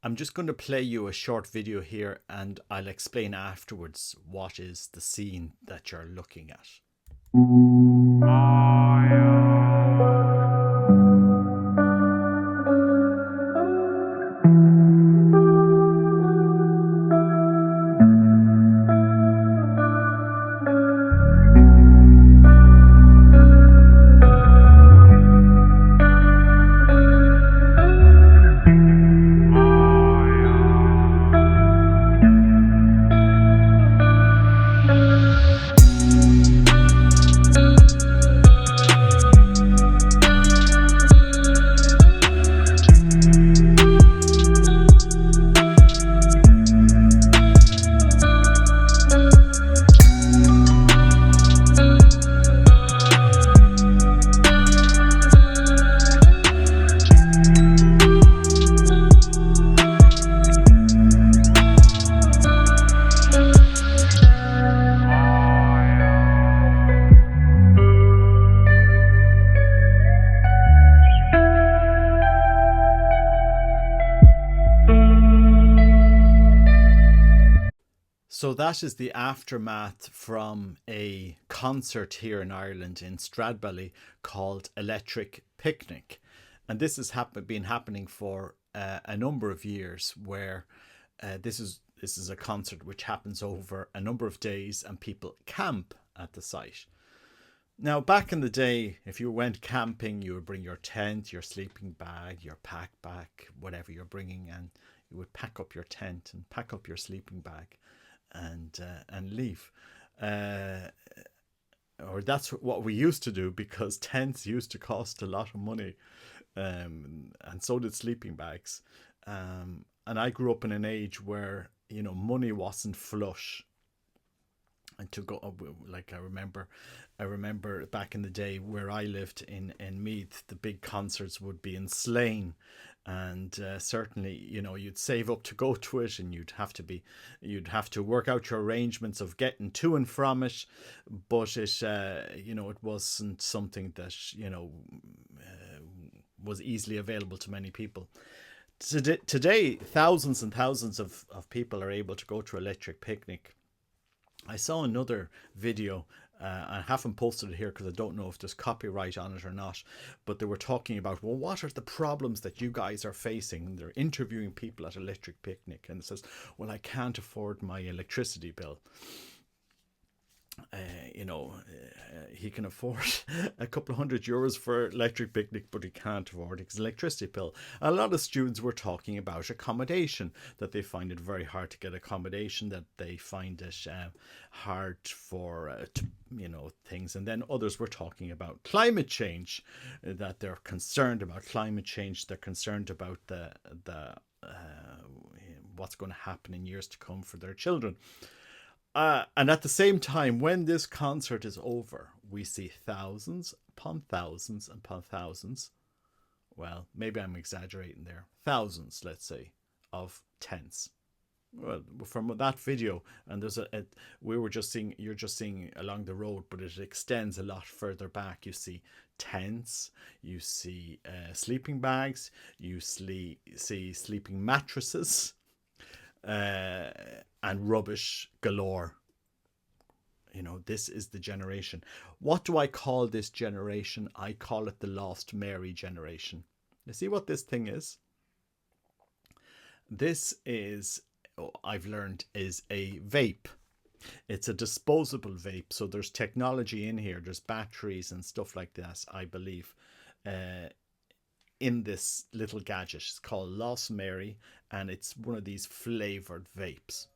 I'm just going to play you a short video here and I'll explain afterwards what is the scene that you're looking at. So that is the aftermath from a concert here in Ireland in Stradbally called Electric Picnic. And this has been happening for a number of years, where this is a concert which happens over a number of days and people camp at the site. Now, back in the day, if you went camping, you would bring your tent, your sleeping bag, your pack back, whatever you're bringing, and you would pack up your tent and pack up your sleeping bag and leave. Or that's what we used to do, because tents used to cost a lot of money, and so did sleeping bags. And I grew up in an age where money wasn't flush. And to go, like I remember back in the day where I lived in Meath, the big concerts would be in Slane, and certainly you'd save up to go to it, and you'd have to work out your arrangements of getting to and from it, but it wasn't something that was easily available to many people. Today, thousands and thousands of people are able to go to Electric Picnic. I saw another video, I haven't posted it here because I don't know if there's copyright on it or not, but they were talking about, well, what are the problems that you guys are facing? And they're interviewing people at Electric Picnic, and it says, well, I can't afford my electricity bill. He can afford a couple of €100 for Electric Picnic, but he can't afford his electricity bill. A lot of students were talking about accommodation, that they find it very hard to get accommodation, that they find it hard for things. And then others were talking about climate change, that they're concerned about climate change. They're concerned about the what's going to happen in years to come for their children. And at the same time, when this concert is over, we see thousands upon thousands upon thousands. Well, maybe I'm exaggerating there. Thousands, let's say, of tents. Well, from that video, and you're just seeing along the road, but it extends a lot further back. You see tents, you see sleeping bags, you see sleeping mattresses, and rubbish galore. This is the generation. What do I call this generation? I call it the Lost Mary generation. You see what this thing is? This is, I've learned, is a vape. It's a disposable vape. So there's technology in here. There's batteries and stuff like this, I believe, in this little gadget. It's called Lost Mary, and it's one of these flavored vapes.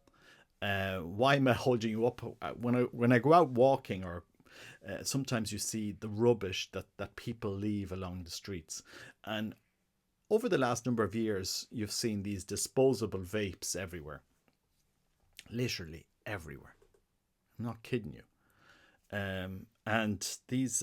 Why am I holding you up? When I go out walking, or sometimes you see the rubbish that people leave along the streets, and over the last number of years, you've seen these disposable vapes everywhere, literally everywhere. I'm not kidding you. And these,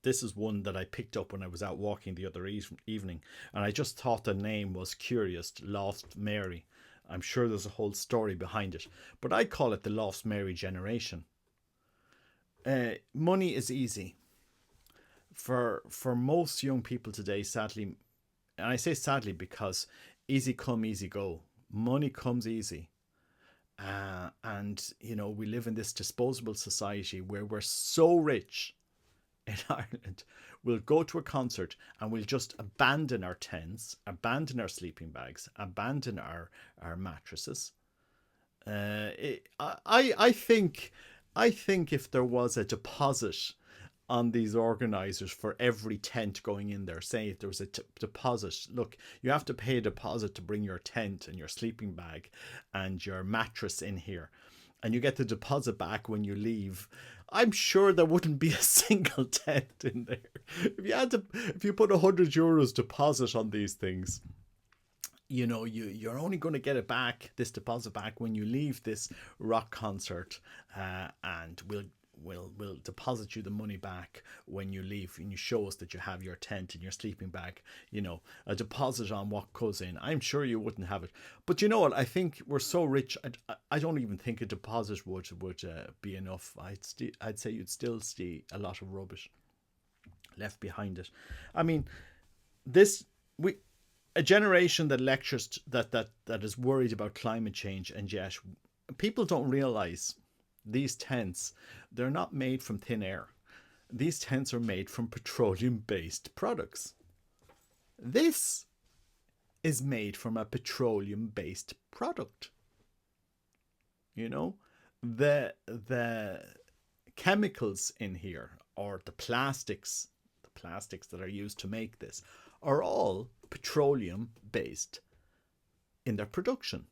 this is one that I picked up when I was out walking the other evening, and I just thought the name was curious, Lost Mary. I'm sure there's a whole story behind it, but I call it the Lost Mary generation. Money is easy. For most young people today, sadly, and I say sadly because easy come, easy go. Money comes easy. And, we live in this disposable society where we're so rich in Ireland. We'll go to a concert and we'll just abandon our tents, abandon our sleeping bags, abandon our mattresses. I think if there was a deposit on these organizers for every tent going in there, say if there was a deposit, look, you have to pay a deposit to bring your tent and your sleeping bag and your mattress in here, and you get the deposit back when you leave. I'm sure there wouldn't be a single tent in there. If you put €100 deposit on these things, you're only going to get this deposit back when you leave this rock concert, and we'll deposit you the money back when you leave, and you show us that you have your tent and your sleeping bag. A deposit on what goes in. I'm sure you wouldn't have it, but you know what? I think we're so rich. I don't even think a deposit would be enough. I'd say you'd still see a lot of rubbish left behind it. I mean, this we. A generation that lectures that is worried about climate change, and yet people don't realize these tents, they're not made from thin air. These tents are made from petroleum-based products. This is made from a petroleum-based product. The chemicals in here, or the plastics that are used to make this, are all petroleum based in their production.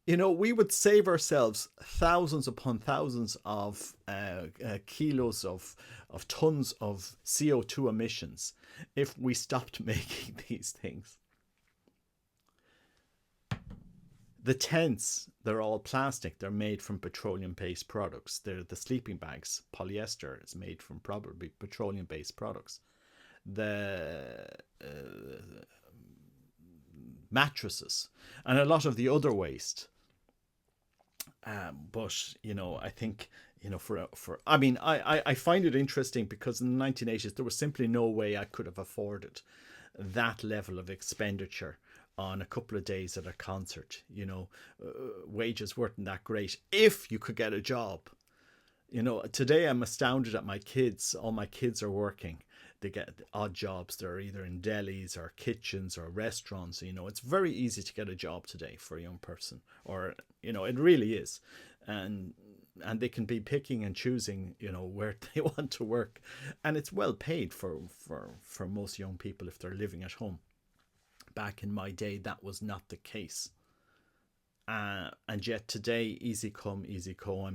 We would save ourselves thousands upon thousands of kilos of tons of CO2 emissions if we stopped making these things. The tents, they're all plastic. They're made from petroleum-based products. They're the sleeping bags. Polyester is made from probably petroleum-based products. The mattresses and a lot of the other waste. But I think I find it interesting because in the 1980s there was simply no way I could have afforded that level of expenditure on a couple of days at a concert. Wages weren't that great if you could get a job. Today I'm astounded at my kids. All my kids are working. They get odd jobs. They're either in delis or kitchens or restaurants. It's very easy to get a job today for a young person, or it really is, and they can be picking and choosing where they want to work, and it's well paid for most young people if they're living at home. Back in my day, that was not the case. And yet today, easy come, easy go.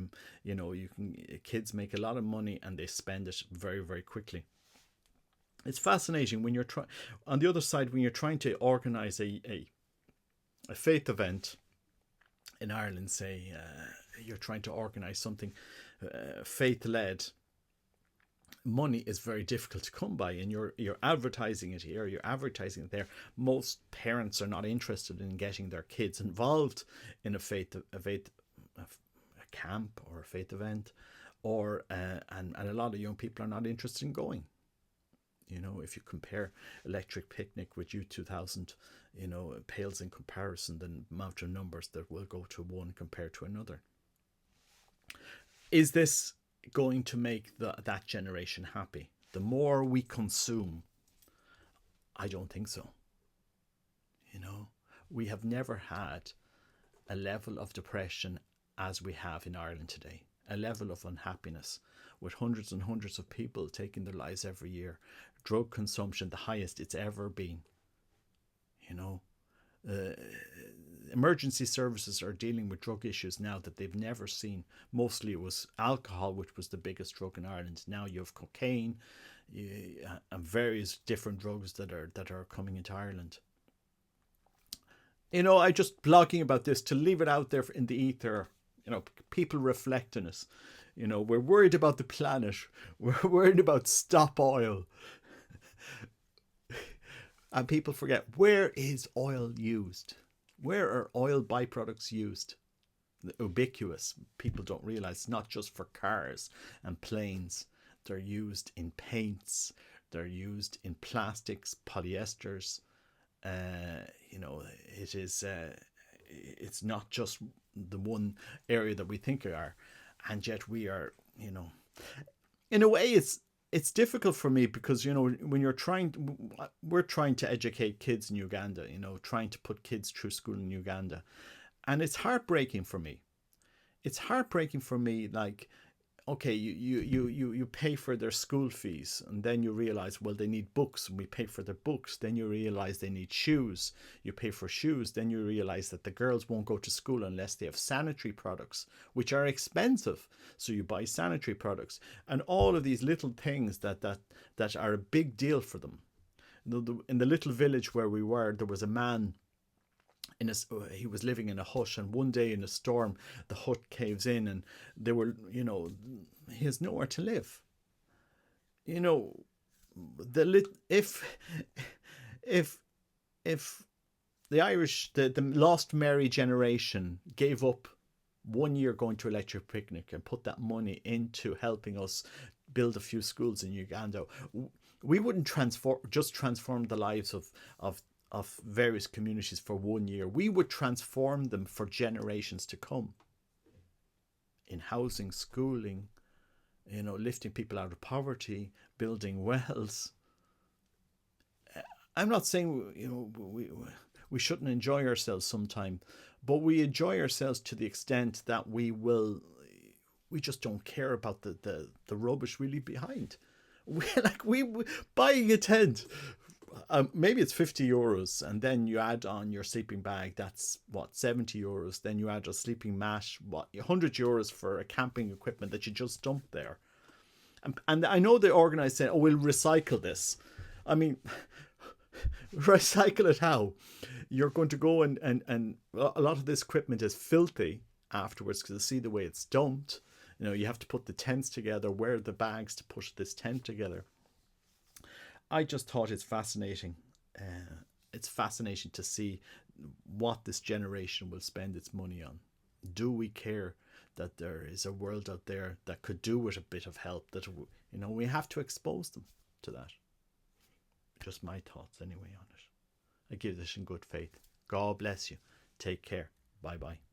Kids make a lot of money and they spend it very, very quickly. It's fascinating when you're on the other side, when you're trying to organise a faith event in Ireland, say you're trying to organise something faith-led. Money is very difficult to come by, and you're advertising it here, you're advertising it there. Most parents are not interested in getting their kids involved in a camp or a faith event, or and a lot of young people are not interested in going. If you compare Electric Picnic with Youth 2000, it pales in comparison the amount of numbers that will go to one compared to another. Is this going to make that generation happy? The more we consume, I don't think so. We have never had a level of depression as we have in Ireland today, a level of unhappiness with hundreds and hundreds of people taking their lives every year. Drug consumption, the highest it's ever been. Emergency services are dealing with drug issues now that they've never seen. Mostly it was alcohol, which was the biggest drug in Ireland. Now you have cocaine and various different drugs that are coming into Ireland. I just blogging about this to leave it out there in the ether. People reflect on us. We're worried about the planet. We're worried about stop oil. And people forget, where is oil used? Where are oil byproducts used? Ubiquitous. People don't realize it's not just for cars and planes. They're used in paints. They're used in plastics, polyesters, You know, it is. It's not just the one area that we think we are, and yet we are. You know, in a way, it's difficult for me because, you know, when we're trying to educate kids in Uganda. You know, trying to put kids through school in Uganda, and it's heartbreaking for me. It's heartbreaking for me. Like, okay, you pay for their school fees, and then you realize, well, they need books, and we pay for their books. Then you realize they need shoes. You pay for shoes. Then you realize that the girls won't go to school unless they have sanitary products, which are expensive. So you buy sanitary products, and all of these little things that are a big deal for them. In the little village where we were, there was a man he was living in a hut, and one day in a storm the hut caves in, and they were, you know, he has nowhere to live. You know, if if the Irish, the Lost Mary generation gave up 1 year going to Electric Picnic and put that money into helping us build a few schools in Uganda, we wouldn't transform the lives of various communities for 1 year. We would transform them for generations to come, in housing, schooling, you know, lifting people out of poverty, building wells. I'm not saying, you know, we shouldn't enjoy ourselves sometime, but we enjoy ourselves to the extent that we just don't care about the rubbish we leave behind. We buying a tent, maybe it's €50, and then you add on your sleeping bag. That's what, €70. Then you add a sleeping mat. What, €100 for a camping equipment that you just dumped there. And I know they organised saying, "Oh, we'll recycle this." I mean, recycle it how? You're going to go and a lot of this equipment is filthy afterwards because you see the way it's dumped. You know, you have to put the tents together. Where are the bags to push this tent together? I just thought it's fascinating. It's fascinating to see what this generation will spend its money on. Do we care that there is a world out there that could do with a bit of help? That, you know, we have to expose them to that. Just my thoughts anyway on it. I give this in good faith. God bless you. Take care. Bye bye.